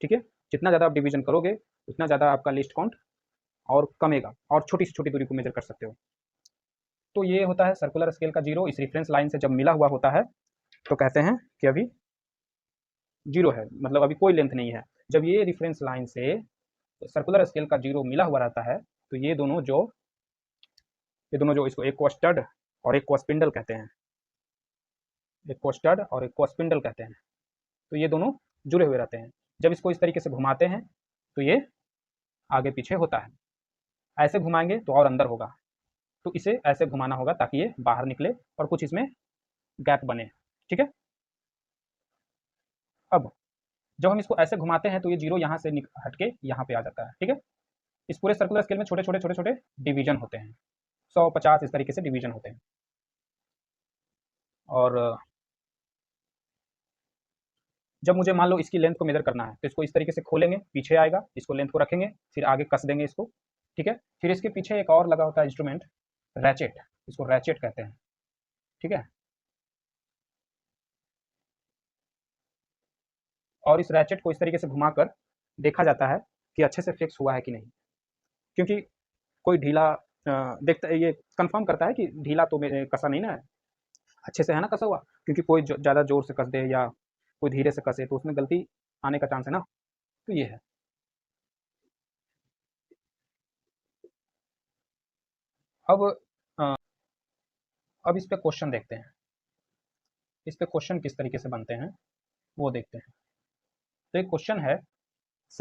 ठीक है, जितना ज़्यादा आप डिवीजन करोगे उतना ज़्यादा आपका लिस्ट काउंट और कमेगा और छोटी से छोटी दूरी को मेजर कर सकते हो। तो ये होता है सर्कुलर स्केल का जीरो। इस रेफरेंस लाइन से जब मिला हुआ होता है तो कहते हैं कि अभी जीरो है, मतलब अभी कोई लेंथ नहीं है। जब ये रेफरेंस लाइन से सर्कुलर स्केल का जीरो मिला हुआ रहता है तो ये दोनों जो इसको एक को स्टड और एक को स्पिंडल कहते हैं, एक को स्टड और एक को स्पिंडल कहते हैं। तो ये दोनों जुड़े हुए रहते हैं। जब इसको इस तरीके से घुमाते हैं तो ये आगे पीछे होता है। ऐसे घुमाएंगे तो और अंदर होगा, तो इसे ऐसे घुमाना होगा ताकि ये बाहर निकले और कुछ इसमें गैप बने। ठीक है, अब जब हम इसको ऐसे घुमाते हैं तो ये जीरो यहाँ से हट के यहाँ पे आ जाता है। ठीक है, इस पूरे सर्कुलर स्केल में छोटे छोटे छोटे छोटे डिवीजन होते हैं, 100 50 इस तरीके से डिवीजन होते हैं। और जब मुझे मान लो इसकी लेंथ को मेजर करना है तो इसको इस तरीके से खोलेंगे, पीछे आएगा, इसको लेंथ को रखेंगे, फिर आगे कस देंगे इसको। ठीक है, फिर इसके पीछे एक और लगा होता है इंस्ट्रूमेंट, रैचेट, इसको रैचेट कहते हैं। ठीक है, और इस रैचेट को इस तरीके से घुमाकर देखा जाता है कि अच्छे से फिक्स हुआ है कि नहीं, क्योंकि कोई ढीला देखता है, ये कंफर्म करता है कि ढीला तो मेरे कसा नहीं ना है, अच्छे से है ना कसा हुआ। क्योंकि कोई ज़्यादा जोर से कस दे या कोई धीरे से कसे तो उसमें गलती आने का चांस है ना। तो ये है। अब अ, अब इस पे क्वेश्चन देखते हैं, इस पे क्वेश्चन किस तरीके से बनते हैं वो देखते हैं। तो एक क्वेश्चन है,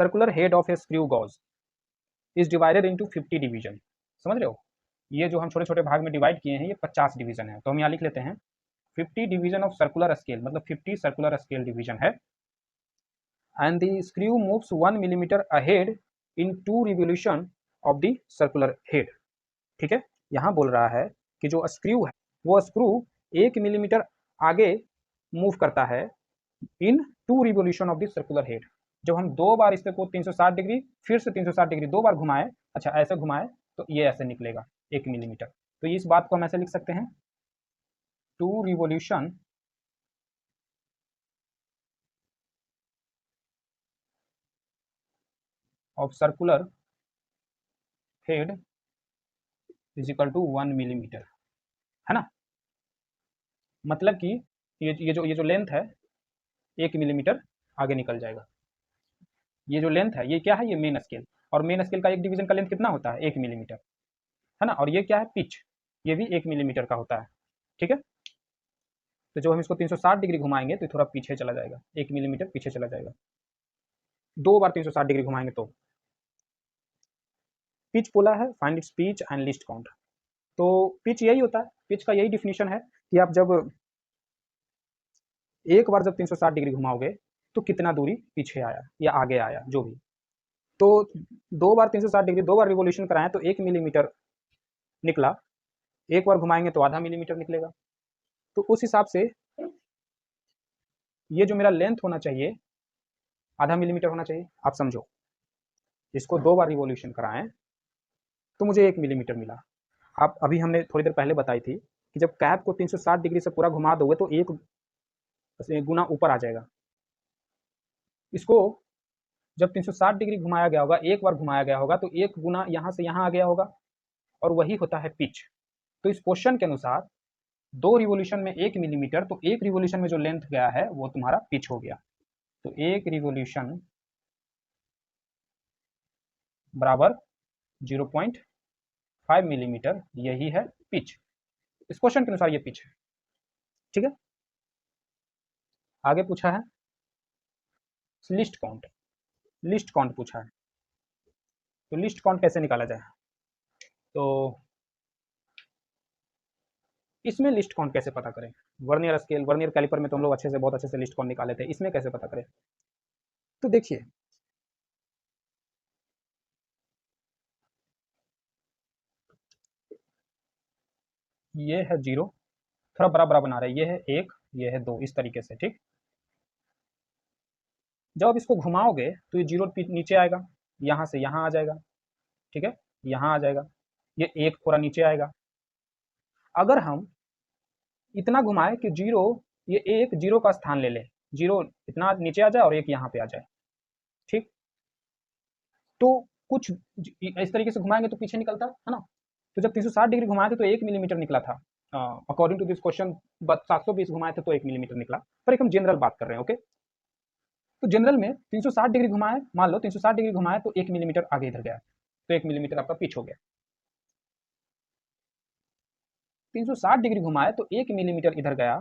circular head of a screw gauge is divided into 50 division. समझ रहे हो, ये जो हम छोटे छोटे भाग में डिवाइड किए हैं ये 50 डिवीजन है। तो हम यहाँ लिख लेते हैं 50 डिवीजन ऑफ सर्कुलर स्केल, मतलब 50 सर्कुलर स्केल डिवीजन है। And the screw moves 1 millimetre ahead in 2 revolution of the circular head. ठीक है, यहाँ बोल रहा है कि जो स्क्रू है वो स्क्रू 1 मिलीमीटर आगे मूव करता है इन 2 revolution of the circular head. जब हम दो बार इस को 360 डिग्री फिर से 360 डिग्री दो बार घुमाए, अच्छा ऐसे घुमाए तो ये ऐसे निकलेगा 1 मिलीमीटर। तो इस बात को हम ऐसे लिख सकते हैं, 2 revolution of circular head is equal to 1 millimetre, है ना। मतलब कि ये जो लेंथ है 1 मिलीमीटर आगे निकल जाएगा। ये जो लेंथ है ये क्या है, ये मेन स्केल, और मेन स्केल का एक डिवीजन का लेंथ कितना होता है 1 मिलीमीटर। है ना, और ये क्या है, पिच, ये भी 1 मिलीमीटर का होता है, ठीक है। तो जब हम इसको 360 डिग्री घुमाएंगे तो थोड़ा पीछे चला जाएगा, 1 मिलीमीटर पीछे चला जाएगा, 2 बार 360 डिग्री घुमाएंगे तो। पिच बोला है, find its pitch and least count. तो पिच यही होता है, पिच का यही डिफिनीशन है कि आप जब एक बार जब 360 डिग्री घुमाओगे तो कितना दूरी पीछे आया या आगे आया जो भी। तो 2 बार 360 डिग्री, 2 बार रिवोल्यूशन कराएं तो 1 मिलीमीटर निकला, एक बार घुमाएंगे तो आधा मिलीमीटर निकलेगा। तो उस हिसाब से ये जो मेरा लेंथ होना चाहिए आधा मिलीमीटर होना चाहिए। आप समझो, इसको 2 बार रिवोल्यूशन कराएं तो मुझे 1 मिलीमीटर मिला। आप अभी हमने थोड़ी देर पहले बताई थी कि जब कैप को 360 डिग्री से पूरा घुमा दोगे तो 1 गुना ऊपर आ जाएगा। इसको जब 360 डिग्री घुमाया गया होगा, एक बार घुमाया गया होगा, तो 1 गुना यहाँ से यहाँ आ गया होगा, और वही होता है पिच। तो इस क्वेश्चन के अनुसार 2 रिवोल्यूशन में 1 मिलीमीटर, तो 1 रिवोल्यूशन में जो लेंथ गया है वो तुम्हारा पिच हो गया। तो 1 रिवोल्यूशन बराबर 0.5 मिलीमीटर, यही है पिच। इस क्वेश्चन के अनुसार ये पिच है, ठीक है। आगे पूछा है लिस्ट काउंट, लिस्ट काउंट पूछा है। तो लिस्ट काउंट कैसे निकाला जाए, तो इसमें लिस्ट काउंट कैसे पता करें। वर्नियर स्केल, वर्नियर कैलिपर में तो हम लोग अच्छे से, बहुत अच्छे से लिस्ट काउंट निकाले थे, इसमें कैसे पता करें। तो देखिए, ये है 0, थोड़ा बड़ा बड़ा बना रहे हैं, ये है 1, ये है 2, इस तरीके से, ठीक। जब आप इसको घुमाओगे तो ये 0 नीचे आएगा, यहाँ से यहाँ आ जाएगा, ठीक है, यहाँ आ जाएगा, ये 1 थोड़ा नीचे आएगा। अगर हम इतना घुमाए कि 0, ये 1 0 का स्थान ले ले, 0 इतना नीचे आ जाए और 1 यहाँ पे आ जाए, ठीक। तो कुछ इस तरीके से घुमाएंगे तो पीछे निकलता है ना। तो जब 360 डिग्री घुमाए थे तो 1 मिलीमीटर निकला था, अकॉर्डिंग टू दिस क्वेश्चन। 720 घुमाए थे तो 1 मिलीमीटर निकला, पर एक हम जनरल बात कर रहे हैं, ओके। तो जनरल में 360 डिग्री घुमाए, मान लो 360 डिग्री घुमाए तो 1 मिलीमीटर आगे इधर गया, तो 1 मिलीमीटर आपका पिच हो गया। 360 डिग्री घुमाए तो 1 मिलीमीटर इधर गया,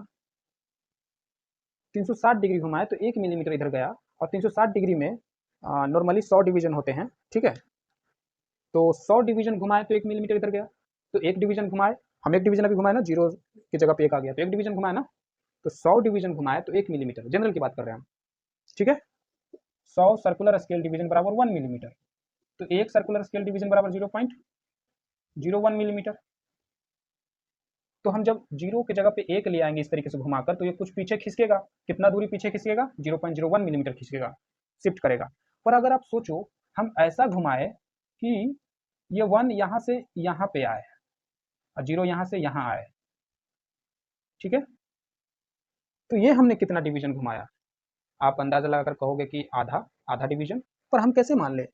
360 डिग्री घुमाए तो 1 मिलीमीटर इधर गया, और 360 डिग्री में नॉर्मली 100 डिवीजन होते हैं, ठीक है। तो 100 डिवीजन घुमाए तो 1 मिलीमीटर इधर गया, तो 1 डिवीजन घुमाए, हम 1 डिवीजन अभी घुमाए ना, 0 की जगह पे 1 आ गया, तो 1 डिवीजन घुमाए ना, तो 100 डिवीजन घुमाए तो 1 मिलीमीटर, जनरल की बात कर रहे हैं हम, ठीक है। 100 सर्कुलर स्केल डिवीजन बराबर 1 मिलीमीटर, तो 1 सर्कुलर स्केल डिवीजन बराबर 0.01 मिलीमीटर। तो हम जब 0 की जगह पे 1 ले आएंगे इस तरीके से घुमाकर, तो ये कुछ पीछे खिसकेगा, कितना दूरी पीछे खिसकेगा, 0.01 मिलीमीटर खिसकेगा, शिफ्ट करेगा। पर अगर आप सोचो हम ऐसा घुमाए कि ये 1 यहाँ से यहाँ पे आए और 0 यहाँ से यहाँ आए, ठीक है। तो ये हमने कितना डिवीजन घुमाया, आप अंदाजा लगाकर कहोगे कि आधा, आधा डिवीजन। पर हम कैसे मान ले,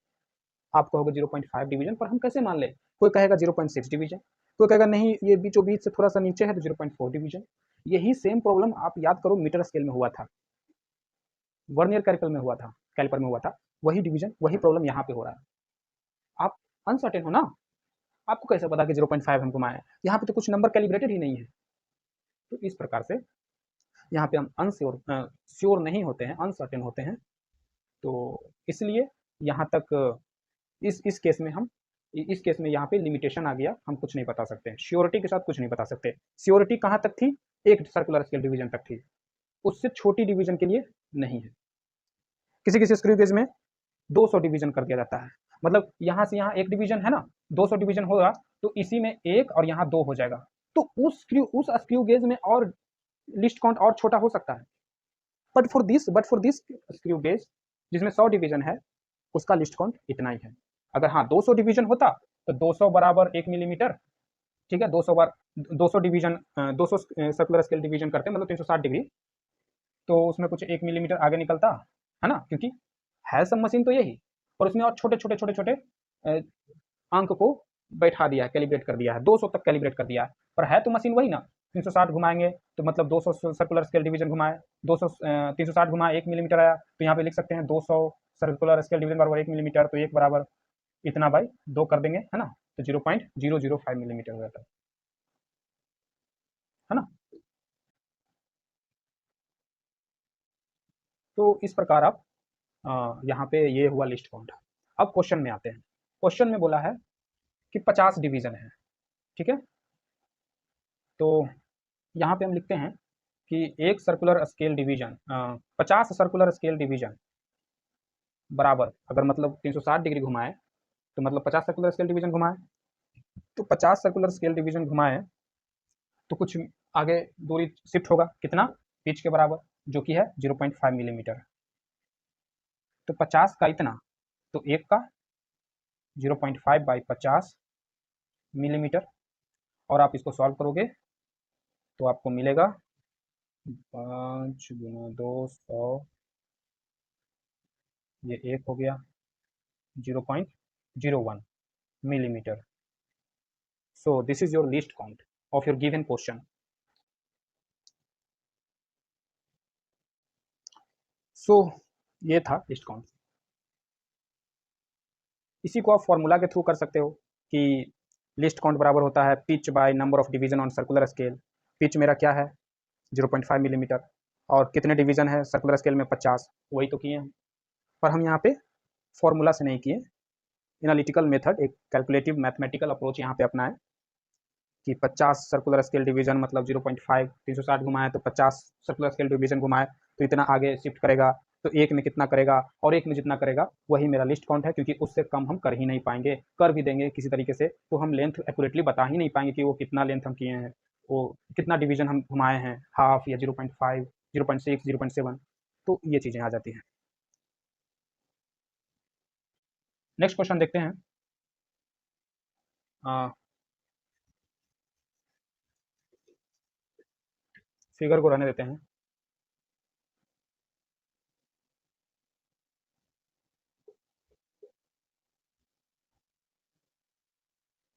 आप कहोगे 0.5 डिवीजन, पर हम कैसे मान ले। कोई कहेगा 0.6 डिवीजन, कोई कहेगा नहीं ये बीचों बीच से थोड़ा सा नीचे है तो 0.4 डिवीजन। यही सेम प्रॉब्लम आप याद करो मीटर स्केल में हुआ था, वर्नियर कैलिपर में हुआ था, कैलिपर में हुआ था, वही डिवीजन, वही प्रॉब्लम यहाँ पे हो रहा है। आप अनसर्टेन हो ना, आपको कैसे पता कि 0.5 हम घुमाए, यहाँ पे तो कुछ नंबर कैलिब्रेटेड ही नहीं है। तो इस प्रकार से यहाँ पे हम अनश्योर, श्योर नहीं होते हैं, अनसर्टेन होते हैं। तो इसलिए यहाँ तक इस केस में हम, इस केस में यहाँ पे लिमिटेशन आ गया, हम कुछ नहीं बता सकते, श्योरिटी के साथ कुछ नहीं बता सकते। श्योरिटी कहाँ तक थी, 1 सर्कुलर स्केल डिवीजन तक थी, उससे छोटी डिवीजन के लिए नहीं है। किसी किसी स्क्रू गेज में 200 डिवीजन कर दिया जाता है, मतलब यहाँ से यहाँ 1 डिवीजन है ना, 200 डिवीजन होगा तो इसी में 1 और यहाँ 2 हो जाएगा, तो उस स्क्रू गेज में और लिस्ट काउंट और छोटा हो सकता है। But for this screw gauge जिसमें 100 डिवीजन है, उसका लिस्ट काउंट इतना ही है। अगर हाँ 200 डिवीजन होता तो 200 बराबर 1 मिलीमीटर, ठीक है, 200 बार 200 डिवीजन, 200 सर्कुलर स्केल डिवीजन करते मतलब 360 डिग्री, तो उसमें कुछ 1 मिलीमीटर आगे निकलता है ना, क्योंकि है सब मशीन तो यही, और उसमें और छोटे छोटे छोटे छोटे अंक को बैठा दिया है, कैलिब्रेट कर दिया है, 200 तक कैलिब्रेट कर दिया है, पर है तो मशीन वही ना। 360 घुमाएंगे तो मतलब 200 सर्कुलर स्केल डिवीजन घुमाए, 200 360 घुमाए 1 मिलीमीटर आया, तो यहाँ पे लिख सकते हैं 200 सर्कुलर स्केल डिवीजन बराबर 1 मिलीमीटर, तो 1 बराबर इतना बाई 2 कर देंगे, है ना। तो 0.005 मिलीमीटर हो जाता है ना। तो इस प्रकार आप यहाँ पे ये हुआ लिस्ट काउंट। अब क्वेश्चन में आते हैं। क्वेश्चन में बोला है कि 50 डिवीजन है, ठीक है। तो यहाँ पे हम लिखते हैं कि एक circular scale division 50 circular scale division बराबर, अगर मतलब 360 डिग्री घुमाए तो मतलब 50 सर्कुलर स्केल डिवीजन घुमाए, तो 50 सर्कुलर स्केल डिवीजन घुमाए तो कुछ आगे दूरी शिफ्ट होगा, कितना, पिच के बराबर, जो कि है 0.5 मिलीमीटर। तो 50 का इतना, तो एक का 0.5 बाई 50 मिलीमीटर, और आप इसको सॉल्व करोगे तो आपको मिलेगा 5 गुना 200, ये एक हो गया 0.01 millimeter. So this is your least count of your given question. So ये था लिस्ट काउंट। इसी को आप फॉर्मूला के थ्रू कर सकते हो कि लिस्ट काउंट बराबर होता है pitch by number of division on circular scale. Pitch मेरा क्या है 0.5 मिलीमीटर, और कितने डिवीजन है सर्कुलर स्केल में 50, वही तो किए हैं। पर हम यहाँ पे फॉर्मूला से नहीं किए, एनालिटिकल मेथड, एक कैलकुलेटिव मैथमेटिकल अप्रोच यहाँ पे अपनाएं कि 50 सर्कुलर स्केल डिवीजन मतलब 0.5, 360 घुमाए तो 50 सर्कुलर स्केल डिवीजन घुमाए तो इतना आगे शिफ्ट करेगा, तो एक में कितना करेगा, और एक में जितना करेगा वही मेरा लिस्ट काउंट है, क्योंकि उससे कम हम कर ही नहीं पाएंगे। कर भी देंगे किसी तरीके से तो हम लेंथ एक्यूरेटली बता ही नहीं पाएंगे कि वो कितना लेंथ हम किए हैं, वो कितना डिवीजन हम घुमाए हैं, हाफ या 0.5, 0.6, 0.7, तो ये चीज़ें आ जाती हैं। नेक्स्ट क्वेश्चन देखते हैं। फिगर को रहने देते हैं।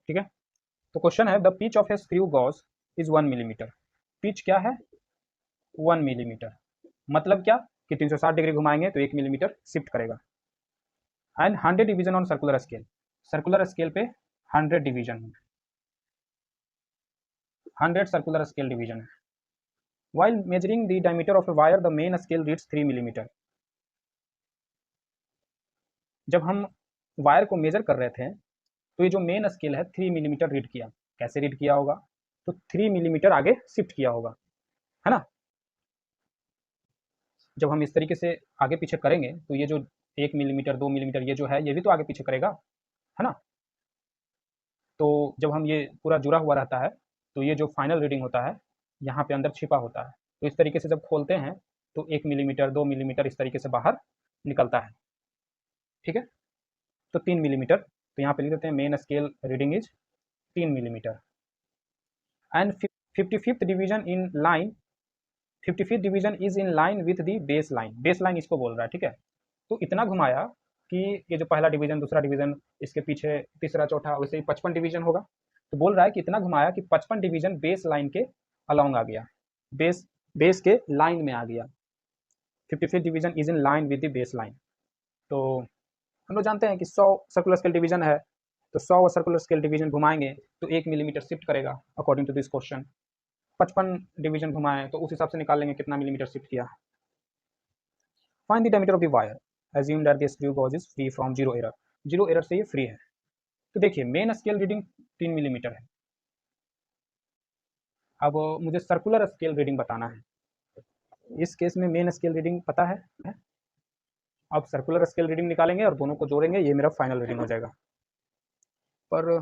ठीक है, तो क्वेश्चन है the pitch of a screw gauge is 1 millimetre. Pitch क्या है 1 मिलीमीटर, मतलब क्या कि 360 डिग्री घुमाएंगे तो 1 मिलीमीटर शिफ्ट करेगा। And 100 division on circular scale, circular scale पे 100 डिवीजन है, 100 सर्कुलर स्केल डिवीजन है। While measuring the diameter of a wire the main scale reads 3 millimetre. जब हम वायर को मेजर कर रहे थे तो ये जो मेन स्केल है 3 मिलीमीटर रीड किया। कैसे रीड किया होगा, तो 3 मिलीमीटर आगे शिफ्ट किया होगा, है ना। जब हम इस तरीके से आगे पीछे करेंगे तो ये जो 1 मिलीमीटर 2 मिलीमीटर ये जो है ये भी तो आगे पीछे करेगा, है ना। तो जब हम ये पूरा जुड़ा हुआ रहता है तो ये जो फाइनल रीडिंग होता है यहाँ पे अंदर छिपा होता है, तो इस तरीके से जब खोलते हैं तो 1 मिलीमीटर 2 मिलीमीटर इस तरीके से बाहर निकलता है, ठीक है। तो 3 मिलीमीटर, तो यहाँ पे लिख देते हैं main scale reading is 3 millimetre. And 55th division in line, 55th division is in line with the base line, base line इसको बोल रहा है, ठीक है। तो इतना घुमाया कि ये जो पहला डिवीजन दूसरा डिवीजन इसके पीछे तीसरा चौथा वैसे ही 55 डिवीजन होगा। तो बोल रहा है कि इतना घुमाया कि 55 डिवीजन बेस लाइन के अलोंग आ गया, बेस बेस के लाइन में आ गया। 55th division is in line with the base line. तो हम लोग जानते हैं कि 100 सर्कुलर स्केल डिवीजन है, तो 100 सर्कुलर स्केल डिवीजन घुमाएंगे तो 1 मिलीमीटर शिफ्ट करेगा according to this question. 55 division घुमाए तो उस हिसाब से निकाल लेंगे कितना मिलीमीटर शिफ्ट किया। Find the diameter of the wire, assume that the screw gauge is free from zero error, zero error से ये फ्री है। तो देखिए मेन स्केल रीडिंग 3 मिलीमीटर है, अब मुझे सर्कुलर स्केल रीडिंग बताना है। इस केस में मेन स्केल रीडिंग पता है, अब सर्कुलर स्केल रीडिंग निकालेंगे और दोनों को जोड़ेंगे, ये मेरा फाइनल रीडिंग हो जाएगा। पर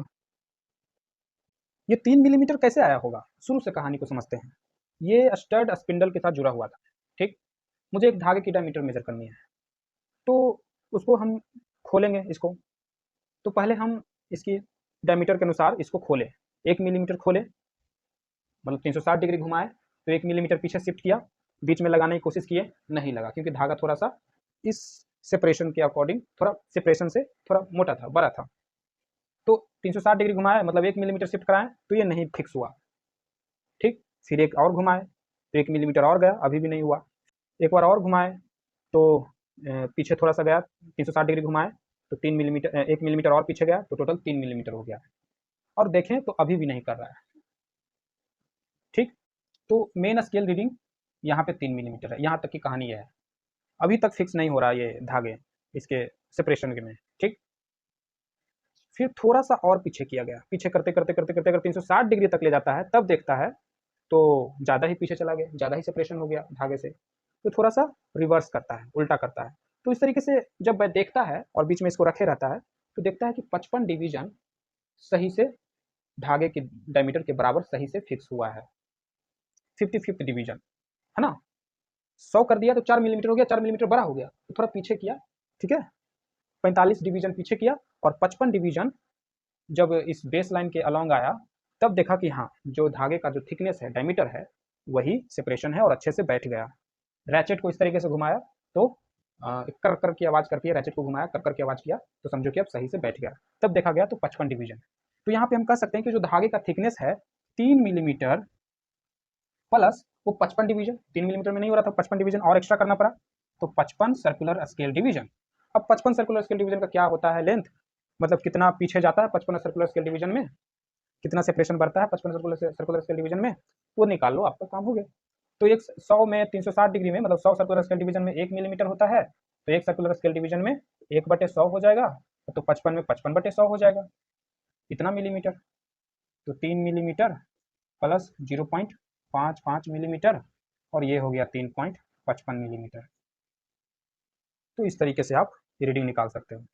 ये 3 मिलीमीटर कैसे आया होगा, शुरू से कहानी को समझते हैं। ये स्टड स्पिंडल के साथ जुड़ा हुआ था, ठीक। मुझे एक धागे की डायमीटर मेजर करनी है, तो उसको हम खोलेंगे इसको। तो पहले हम इसकी डायमीटर के अनुसार इसको खोले, 1 मिलीमीटर खोले, मतलब 360 डिग्री घुमाए तो 1 मिलीमीटर पीछे शिफ्ट किया, बीच में लगाने की कोशिश किए, नहीं लगा क्योंकि धागा थोड़ा सा इस सेपरेशन के अकॉर्डिंग थोड़ा सेपरेशन से थोड़ा मोटा था, बड़ा था। तो 360 डिग्री घुमाया मतलब 1 मिलीमीटर शिफ्ट कराएं तो ये नहीं फिक्स हुआ, ठीक। फिर एक और घुमाए तो 1 मिलीमीटर और गया, अभी भी नहीं हुआ। एक बार और घुमाए तो पीछे थोड़ा सा गया, 360 डिग्री घुमाए तो 3 मिलीमीटर 1 मिलीमीटर और पीछे गया, तो टोटल 3 मिलीमीटर हो गया। और देखें तो अभी भी नहीं कर रहा है। ठीक, तो मेन स्केल रीडिंग यहाँ पे 3 मिलीमीटर है। यहाँ तक की कहानी है, अभी तक फिक्स नहीं हो रहा ये धागे इसके सेपरेशन के में। ठीक, फिर थोड़ा सा और पीछे किया गया, पीछे करते करते करते करते अगर 360 डिग्री तक ले जाता है तब देखता है तो ज़्यादा ही पीछे चला गया, ज़्यादा ही सेपरेशन हो गया धागे से, तो थोड़ा सा रिवर्स करता है, उल्टा करता है। तो इस तरीके से जब वह देखता है और बीच में इसको रखे रहता है तो देखता है कि 55 डिवीजन सही से धागे के डायमीटर के बराबर सही से फिक्स हुआ है। 55th डिवीजन है ना, 100 कर दिया तो 4 मिलीमीटर हो गया, 4 मिलीमीटर बड़ा हो गया, तो थोड़ा पीछे किया। ठीक है, 45 डिवीजन पीछे किया और 55 डिवीजन जब इस बेस लाइन के अलॉन्ग आया तब देखा कि हाँ, जो धागे का जो थिकनेस है, डायमीटर है, वही सेपरेशन है और अच्छे से बैठ गया। रैचेट को इस तरीके से घुमाया तो कर कर की आवाज़ करती है, रैचेट को घुमाया कर कर की आवाज़ किया तो समझो कि अब सही से बैठ गया। तब देखा गया तो 55 डिवीजन। तो यहाँ पे हम कह सकते हैं कि जो धागे का थिकनेस है 3 मिलीमीटर प्लस वो 55 डिवीजन, 3 मिलीमीटर में नहीं हो रहा था, 55 डिवीजन और एक्स्ट्रा करना पड़ा, तो 55 सर्कुलर स्केल डिवीजन। अब 55 सर्कुलर स्केल डिवीजन का क्या होता है, लेंथ, मतलब कितना पीछे जाता है 55 सर्कुलर स्केल डिवीजन में, कितना सेपरेशन बढ़ता है 55 सर्कुलर स्केल डिवीजन में, वो निकाल लो, आपका काम हो गया। तो एक 100 में 360 डिग्री में, मतलब 100 सर्कुलर स्केल डिवीजन में 1 मिलीमीटर होता है, तो एक सर्कुलर स्केल डिवीजन में 1/100 हो जाएगा, तो 55 में 55/100 हो जाएगा, इतना मिलीमीटर। तो 3 मिलीमीटर प्लस 0.55 मिलीमीटर और ये हो गया 3.55 मिलीमीटर। तो इस तरीके से आप रीडिंग निकाल सकते हो।